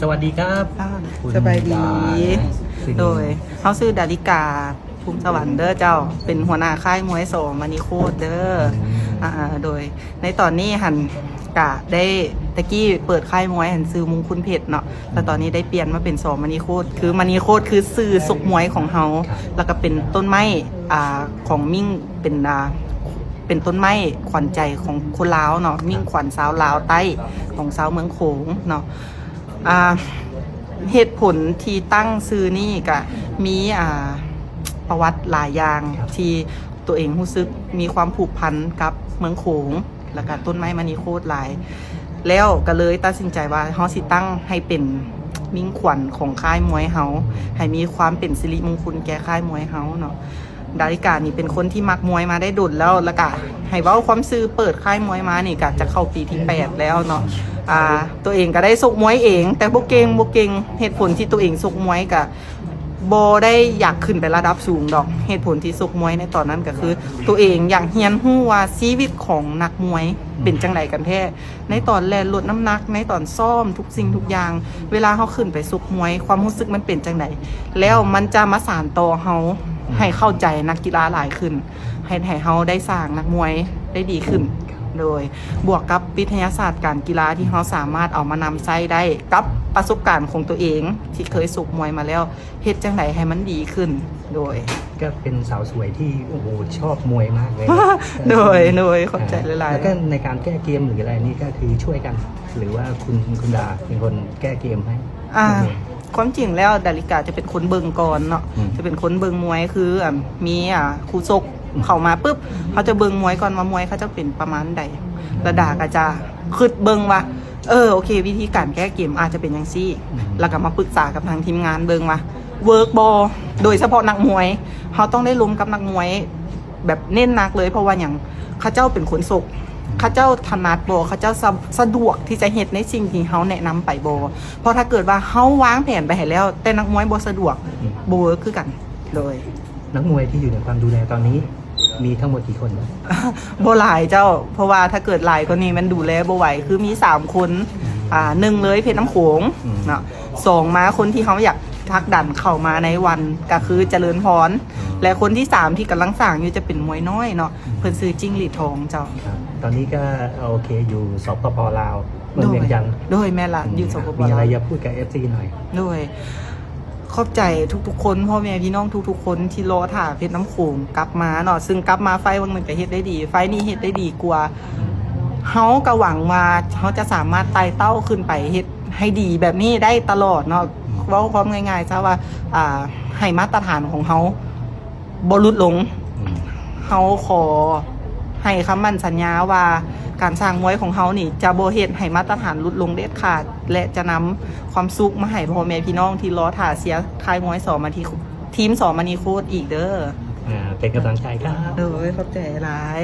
สวัสดีครับสบายดีโดยเขาซื้อดาริกาภูมิสวรรค์เด้อเจ้าเป็นหัวหน้าค่ายมวยโสมณีโคตรเด้อโดยในตอนนี้หันกะได้ตะกี้เปิดค่ายมวยหันซื้อมุงคุณเพชรเนาะแต่ตอนนี้ได้เปลี่ยนมาเป็นโสมณีโคตรคือมณีโคตรคือซื้อสุกมวยของเขาแล้วก็เป็นต้นไม้ของมิ่งเป็นต้นไม้ขวัญใจของคนลาวเนาะมิ่งขวัญสาวลาวใต้ของสาวเมืองโขงเนาะเหตุผลที่ตั้งซื้อนี่ก็มีประวัติหลายอย่างที่ตัวเองรู้สึกมีความผูกพันกับเมืองโขงแล้วก็ต้นไม้มณีโคตรหลายแล้วก็เลยตัดสินใจว่าเฮาสิตั้งให้เป็นมิ่งขวัญของค่ายมวยเฮาให้มีความเป็นสิริมงคลแก่ค่ายมวยเฮาเนาะดาริกานี่เป็นคนที่มักมวยมาได้ดุลแล้วก็ให้เว้าความซื่อเปิดค่ายมวยมานี่ก็จะเข้าปีที่8แล้วเนาะตัวเองก็ได้ซกมวยเองแต่บ่เก่งเหตุผลที่ตัวเองซกมวยก็บ่ได้อยากขึ้นไประดับสูงดอกเหตุผลที่ซกมวยในตอนนั้นก็คือตัวเองอยากเรียนรู้ว่าชีวิตของนักมวยเป็นจังไดกันแท้ในตอนแล่นลดน้ำหนักในตอนซ้อมทุกสิ่งทุกอย่างเวลาเฮาขึ้นไปซกมวยความรู้สึกมันเป็นจังไดแล้วมันจะมาสานต่อเฮาให้เข้าใจนักกีฬาหลายขึ้นให้เฮาได้สร้างนักมวยได้ดีขึ้นโดยบวกกับวิทยาศาสตร์การกีฬาที่เขาสามารถเอามานำใช้ได้กับประสบการณ์ของตัวเองที่เคยสุกมวยมาแล้วเฮ็ดจังไหนให้มันดีขึ้นโดยก็เป็นสาวสวยที่โอ้โหชอบมวยมากเลย โดยเข้าใจหลายๆแล้วก็ในการแก้เกมหรืออะไรนี่ก็คือช่วยกันหรือว่าคุณดาเป็นคนแก้เกมให้ความจริงแล้วดาริกาจะเป็นคนเบิงก่อนเนาะจะเป็นคนเบิงมวยคือมีครูซกเข้ามาปุ๊บเขาจะเบิงมวยก่อนว่ามวยเขาจะเป็นประมาณใดระดาก็จะคิดเบิงว่าโอเควิธีการแก้เกมอาจจะเป็นอย่างซี่แล้วก็มาปรึกษากับทางทีมงานเบิงว่าเวิร์กบอลโดยเฉพาะนักมวยเขาต้องได้ล้มกับนักมวยแบบเน้นนักเลยเพราะว่าอย่างข้าเจ้าเป็นคนศกข้าเจ้าถนัดบอข้าเจ้าสะดวกที่จะเฮ็ดในสิ่งที่เขาแนะนำไปบอเพราะถ้าเกิดว่าเขาวางแผนไปให้แล้วแต่นักมวยบอสะดวกโบคือกันเลยนักมวยที่อยู่ในความดูแลตอนนี้มีทั้งหมดกี่คนโบหลายเจ้าเพราะว่าถ้าเกิดหลายคนนี้มันดูแลโบไหวคือมี3คนหนึ่งเลยเพชรน้ำโขงเนาะ2มาคนที่เขาอยากทักดันเข้ามาในวันก็คือเจริญพรและคนที่3ที่กำลังสั่งอยู่จะเป็นมวยน้อยเนาะเพิ่นซื้อจิ้งหรีดทองเจ้าตอนนี้ก็โอเคอยู่สปป.ลาวเมืองเวียงจันทร์โดยแม่ละอยู่สปป.มีอะไรอยากพูดกับ FC หน่อยโดยขอบใจทุกๆคนพ่อแม่พี่น้องทุกๆคนที่รอถ่าเพชรน้ำโขงกลับมาเนาะซึ่งกลับมาไฟวันหนึ่งก็เฮ็ดได้ดีไฟนี้เฮ็ดได้ดีกว่าเฮาก็หวังว่าเขาจะสามารถไต่เต้าขึ้นไปเฮ็ดให้ดีแบบนี้ได้ตลอดเนาะเว้าความง่ายๆซะว่าให้มาตรฐานของเฮาบ่ลดลงเฮาขอให้คำมั่นสัญญาว่าการสร้างมวยของเฮานี่จะบ่เฮ็ดให้มาตรฐานลดลงเด็ดขาดและจะนำความสุขมาให้พ่อแม่พี่น้องที่รอถ่าเสียค่ายมวย2 มาทีทีม2 มานีโคตรอีกเด้อเป็นกำลังใจครับขอบใจหลาย